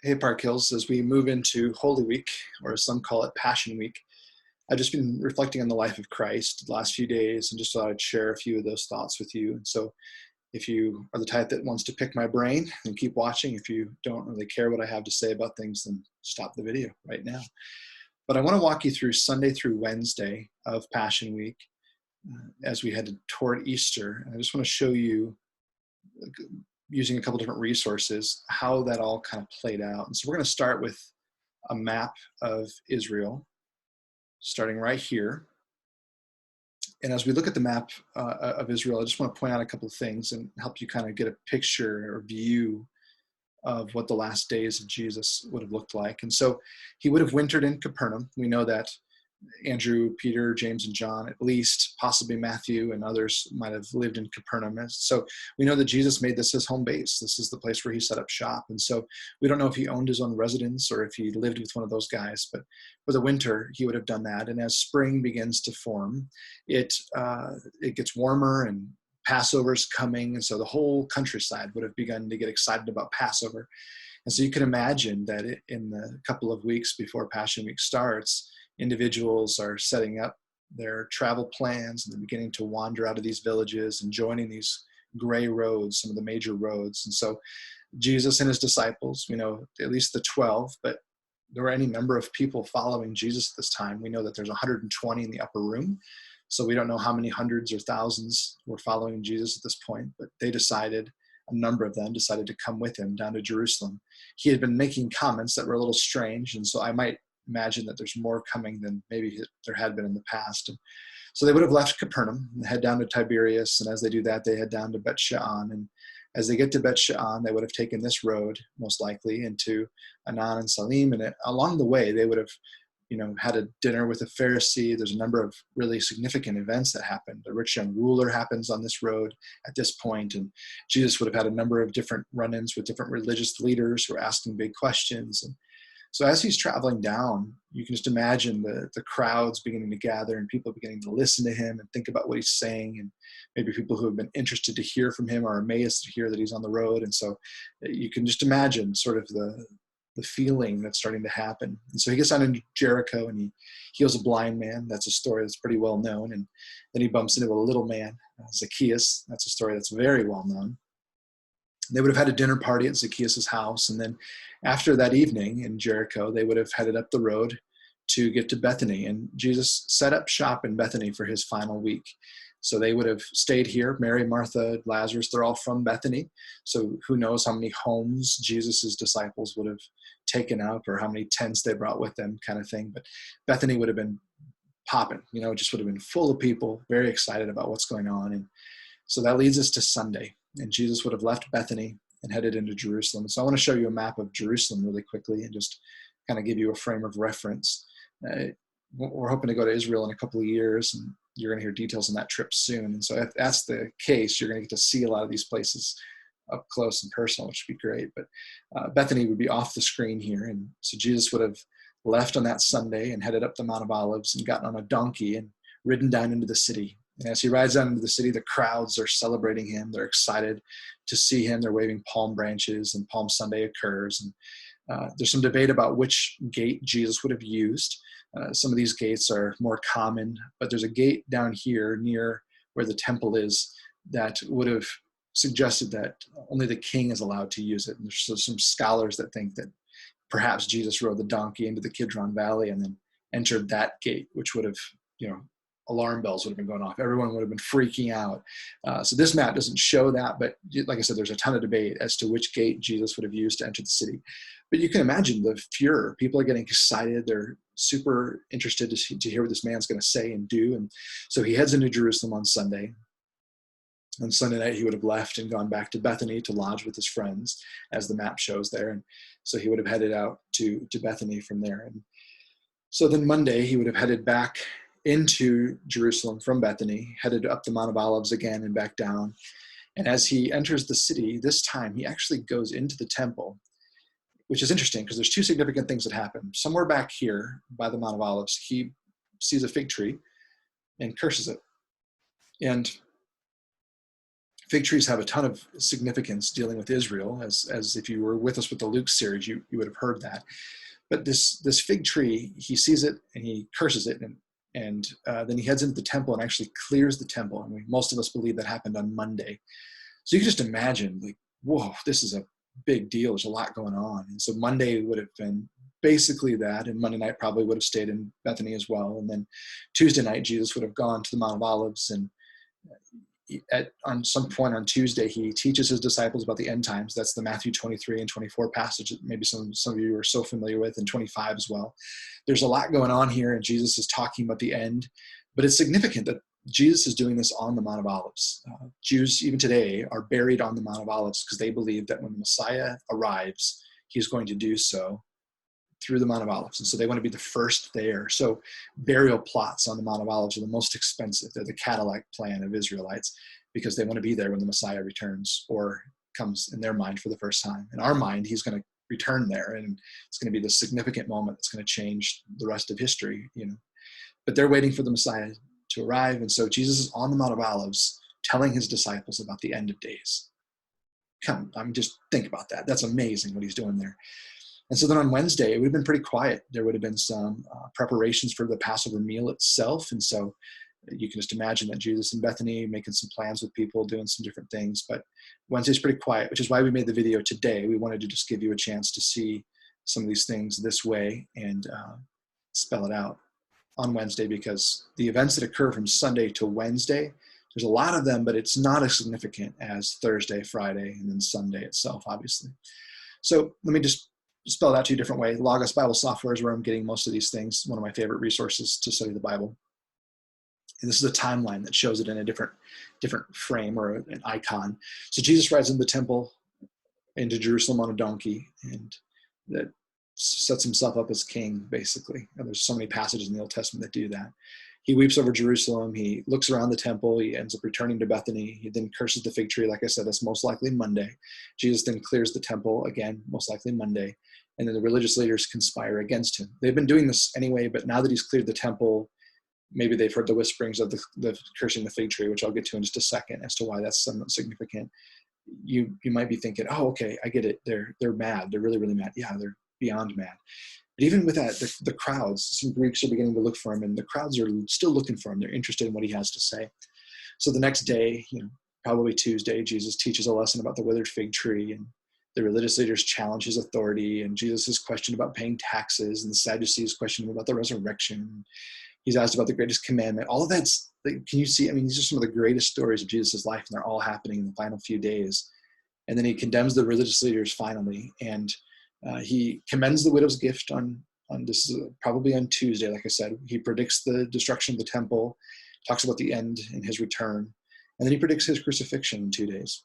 Hey, Park Hills, as we move into Holy Week, or as some call it Passion Week, I've just been reflecting on the life of Christ the last few days and just thought I'd share a few of those thoughts with you. And so if you are the type that wants to pick my brain, then keep watching. If you don't really care what I have to say about things, then stop the video right now. But I want to walk you through Sunday through Wednesday of Passion Week as we head toward Easter. And I just want to show you, using a couple different resources, how that all kind of played out. And so we're going to start with a map of Israel, starting right here. And as we look at the map of Israel, I just want to point out a couple of things and help you kind of get a picture or view of what the last days of Jesus would have looked like. And so he would have wintered in Capernaum. We know that Andrew, Peter, James, and John, at least, possibly Matthew and others, might have lived in Capernaum. So we know that Jesus made this his home base. This is the place where he set up shop. And so we don't know if he owned his own residence or if he lived with one of those guys, but for the winter, he would have done that. And as spring begins to form, it gets warmer and Passover's coming. And so the whole countryside would have begun to get excited about Passover. And so you can imagine that in the couple of weeks before Passion Week starts, individuals are setting up their travel plans and they're beginning to wander out of these villages and joining these gray roads, some of the major roads. And so Jesus and his disciples, we know at least the 12, but there were any number of people following Jesus at this time. We know that there's 120 in the upper room. So we don't know how many hundreds or thousands were following Jesus at this point, but they decided, a number of them decided to come with him down to Jerusalem. He had been making comments that were a little strange, and so I might imagine that there's more coming than maybe there had been in the past. And so they would have left Capernaum and head down to Tiberias. And as they do that, they head down to Bet Shean. And as they get to Bet Shean, they would have taken this road, most likely, into Anan and Salim. And along the way, they would have, had a dinner with a Pharisee. There's a number of really significant events that happened. The rich young ruler happens on this road at this point, and Jesus would have had a number of different run-ins with different religious leaders who are asking big questions. And so as he's traveling down, you can just imagine the crowds beginning to gather and people beginning to listen to him and think about what he's saying. And maybe people who have been interested to hear from him are amazed to hear that he's on the road. And so you can just imagine sort of the feeling that's starting to happen. And so he gets down into Jericho and he heals a blind man. That's a story that's pretty well known. And then he bumps into a little man, Zacchaeus. That's a story that's very well known. They would have had a dinner party at Zacchaeus' house. And then after that evening in Jericho, they would have headed up the road to get to Bethany. And Jesus set up shop in Bethany for his final week. So they would have stayed here. Mary, Martha, Lazarus, they're all from Bethany. So who knows how many homes Jesus' disciples would have taken up or how many tents they brought with them, kind of thing. But Bethany would have been popping, it just would have been full of people, very excited about what's going on. And so that leads us to Sunday. And Jesus would have left Bethany and headed into Jerusalem. So I want to show you a map of Jerusalem really quickly and just kind of give you a frame of reference. We're hoping to go to Israel in a couple of years, and you're going to hear details on that trip soon. And so if that's the case, you're going to get to see a lot of these places up close and personal, which would be great. But Bethany would be off the screen here. And so Jesus would have left on that Sunday and headed up the Mount of Olives and gotten on a donkey and ridden down into the city. And as he rides down into the city, the crowds are celebrating him. They're excited to see him. They're waving palm branches, and Palm Sunday occurs. And there's some debate about which gate Jesus would have used. Some of these gates are more common, but there's a gate down here near where the temple is that would have suggested that only the king is allowed to use it. And there's some scholars that think that perhaps Jesus rode the donkey into the Kidron Valley and then entered that gate, which would have, alarm bells would have been going off. Everyone would have been freaking out. So this map doesn't show that, but like I said, there's a ton of debate as to which gate Jesus would have used to enter the city. But you can imagine the furor. People are getting excited. They're super interested to hear what this man's going to say and do. And so he heads into Jerusalem on Sunday. On Sunday night, he would have left and gone back to Bethany to lodge with his friends, as the map shows there. And so he would have headed out to Bethany from there. And so then Monday, he would have headed back into Jerusalem from Bethany, headed up the Mount of Olives again and back down. And as he enters the city, this time he actually goes into the temple, which is interesting because there's two significant things that happen. Somewhere back here by the Mount of Olives, he sees a fig tree and curses it. And fig trees have a ton of significance dealing with Israel, as if you were with us with the Luke series, you would have heard that. But this fig tree, he sees it and he curses it, and then he heads into the temple and actually clears the temple. And most of us believe that happened on Monday. So you can just imagine, like, whoa, this is a big deal. There's a lot going on. And so Monday would have been basically that, and Monday night probably would have stayed in Bethany as well. And then Tuesday night, Jesus would have gone to the Mount of Olives, and on some point on Tuesday, he teaches his disciples about the end times. That's the Matthew 23 and 24 passage that maybe some of you are so familiar with, and 25 as well. There's a lot going on here, and Jesus is talking about the end. But it's significant that Jesus is doing this on the Mount of Olives. Jews, even today, are buried on the Mount of Olives because they believe that when the Messiah arrives, he's going to do so through the Mount of Olives. And so they want to be the first there. So burial plots on the Mount of Olives are the most expensive. They're the Cadillac plan of Israelites because they want to be there when the Messiah returns or comes in their mind for the first time. In our mind, he's going to return there, and it's going to be the significant moment that's going to change the rest of history, But they're waiting for the Messiah to arrive. And so Jesus is on the Mount of Olives telling his disciples about the end of days. Just think about that. That's amazing what he's doing there. And so then on Wednesday, it would have been pretty quiet. There would have been some preparations for the Passover meal itself. And so you can just imagine that Jesus in Bethany making some plans with people, doing some different things. But Wednesday's pretty quiet, which is why we made the video today. We wanted to just give you a chance to see some of these things this way and spell it out on Wednesday, because the events that occur from Sunday to Wednesday, there's a lot of them, but it's not as significant as Thursday, Friday, and then Sunday itself, obviously. So let me just spell it out to you a different way. Logos Bible Software is where I'm getting most of these things, one of my favorite resources to study the Bible. And this is a timeline that shows it in a different frame or an icon. So Jesus rides into the temple, into Jerusalem on a donkey, and that sets himself up as king, basically. And there's so many passages in the Old Testament that do that. He weeps over Jerusalem. He looks around the temple. He ends up returning to Bethany. He then curses the fig tree. Like I said, that's most likely Monday. Jesus then clears the temple, again, most likely Monday. And then the religious leaders conspire against him. They've been doing this anyway, but now that he's cleared the temple, maybe they've heard the whisperings of the cursing the fig tree, which I'll get to in just a second as to why that's somewhat significant. You might be thinking, oh, okay, I get it. They're mad. They're really, really mad. Yeah, they're beyond mad. But even with that, the crowds, some Greeks are beginning to look for him, and the crowds are still looking for him. They're interested in what he has to say. So the next day, probably Tuesday, Jesus teaches a lesson about the withered fig tree, and the religious leaders challenge his authority, and Jesus is questioned about paying taxes, and the Sadducees question him about the resurrection. He's asked about the greatest commandment. All of that's, can you see? These are some of the greatest stories of Jesus' life, and they're all happening in the final few days. And then he condemns the religious leaders finally, and he commends the widow's gift on this is probably on Tuesday. Like I said, he predicts the destruction of the temple, talks about the end and his return, and then he predicts his crucifixion in 2 days.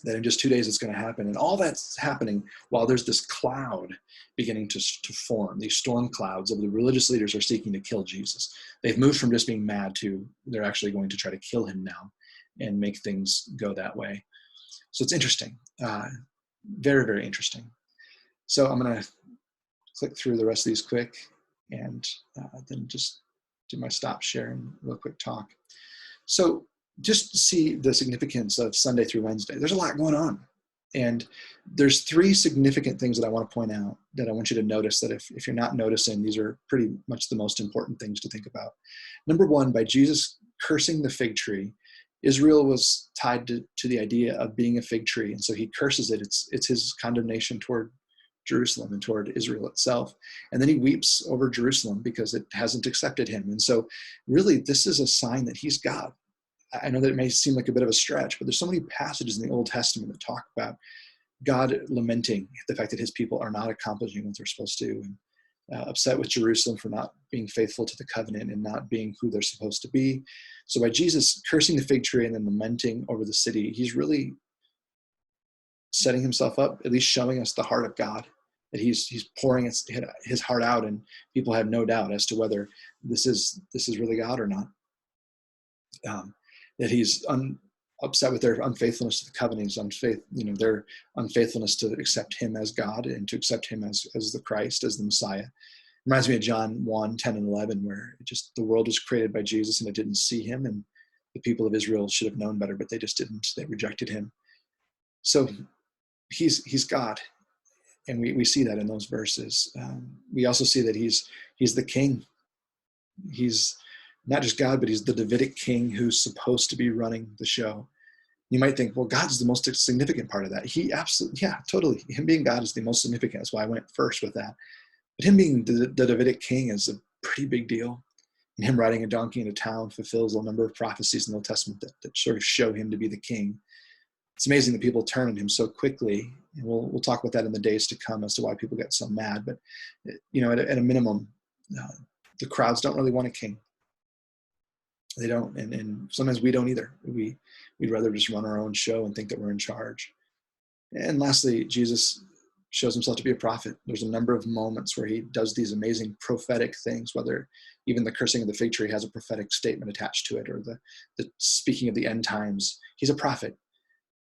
That in just 2 days it's going to happen, and all that's happening while there's this cloud beginning to form. These storm clouds of the religious leaders are seeking to kill Jesus. They've moved from just being mad to they're actually going to try to kill him now and make things go that way. So it's interesting, very, very interesting. So I'm going to click through the rest of these quick and then just do my stop share and real quick talk. So just to see the significance of Sunday through Wednesday, there's a lot going on. And there's 3 significant things that I want to point out that I want you to notice, that if you're not noticing, these are pretty much the most important things to think about. Number 1, by Jesus cursing the fig tree, Israel was tied to the idea of being a fig tree. And so he curses it. It's his condemnation toward Jerusalem and toward Israel itself. And then he weeps over Jerusalem because it hasn't accepted him. And so really, this is a sign that he's God. I know that it may seem like a bit of a stretch, but there's so many passages in the Old Testament that talk about God lamenting the fact that his people are not accomplishing what they're supposed to, and upset with Jerusalem for not being faithful to the covenant and not being who they're supposed to be. So by Jesus cursing the fig tree and then lamenting over the city, he's really setting himself up, at least showing us the heart of God, that he's pouring his heart out, and people have no doubt as to whether this is really God or not. That he's upset with their unfaithfulness to the covenants, their unfaithfulness to accept him as God and to accept him as the Christ, as the Messiah. Reminds me of John 1, 10 and 11, where the world was created by Jesus and it didn't see him, and the people of Israel should have known better, but they just didn't. They rejected him. So he's God, and we see that in those verses. We also see that he's the king. He's not just God, but he's the Davidic king who's supposed to be running the show. You might think, well, God's the most significant part of that. He absolutely, yeah, totally. Him being God is the most significant. That's why I went first with that. But him being the Davidic king is a pretty big deal. And him riding a donkey in a town fulfills a number of prophecies in the Old Testament that sort of show him to be the king. It's amazing that people turn on him so quickly. And we'll talk about that in the days to come as to why people get so mad. But, at a minimum, the crowds don't really want a king. They don't, and sometimes we don't either. We'd rather just run our own show and think that we're in charge. And lastly, Jesus shows himself to be a prophet. There's a number of moments where he does these amazing prophetic things, whether even the cursing of the fig tree has a prophetic statement attached to it, or the speaking of the end times. He's a prophet.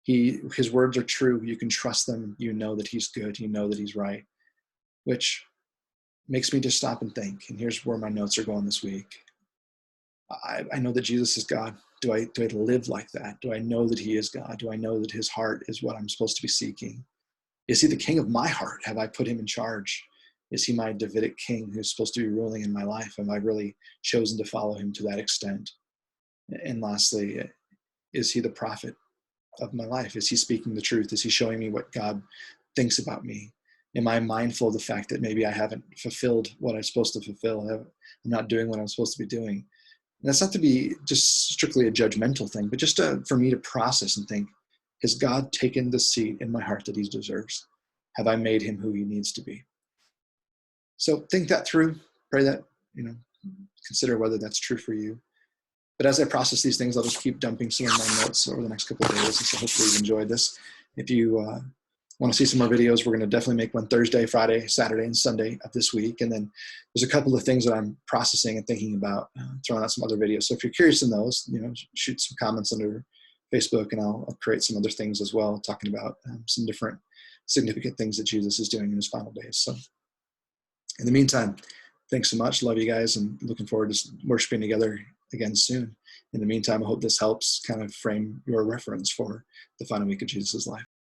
His words are true. You can trust them. You know that he's good. You know that he's right, which makes me just stop and think. And here's where my notes are going this week. I know that Jesus is God. Do I live like that? Do I know that he is God? Do I know that his heart is what I'm supposed to be seeking? Is he the king of my heart? Have I put him in charge? Is he my Davidic king who's supposed to be ruling in my life? Have I really chosen to follow him to that extent? And lastly, is he the prophet of my life? Is he speaking the truth? Is he showing me what God thinks about me? Am I mindful of the fact that maybe I haven't fulfilled what I'm supposed to fulfill? I'm not doing what I'm supposed to be doing. And that's not to be just strictly a judgmental thing, but just for me to process and think, has God taken the seat in my heart that he deserves? Have I made him who he needs to be? So think that through, pray that, consider whether that's true for you. But as I process these things, I'll just keep dumping some of my notes over the next couple of days. And so hopefully you've enjoyed this. If you want to see some more videos, we're going to definitely make one Thursday, Friday, Saturday, and Sunday of this week. And then there's a couple of things that I'm processing and thinking about, throwing out some other videos. So if you're curious in those, shoot some comments under Facebook, and I'll create some other things as well, talking about some different significant things that Jesus is doing in his final days. So in the meantime, thanks so much. Love you guys, and looking forward to worshiping together again soon. In the meantime, I hope this helps kind of frame your reference for the final week of Jesus' life.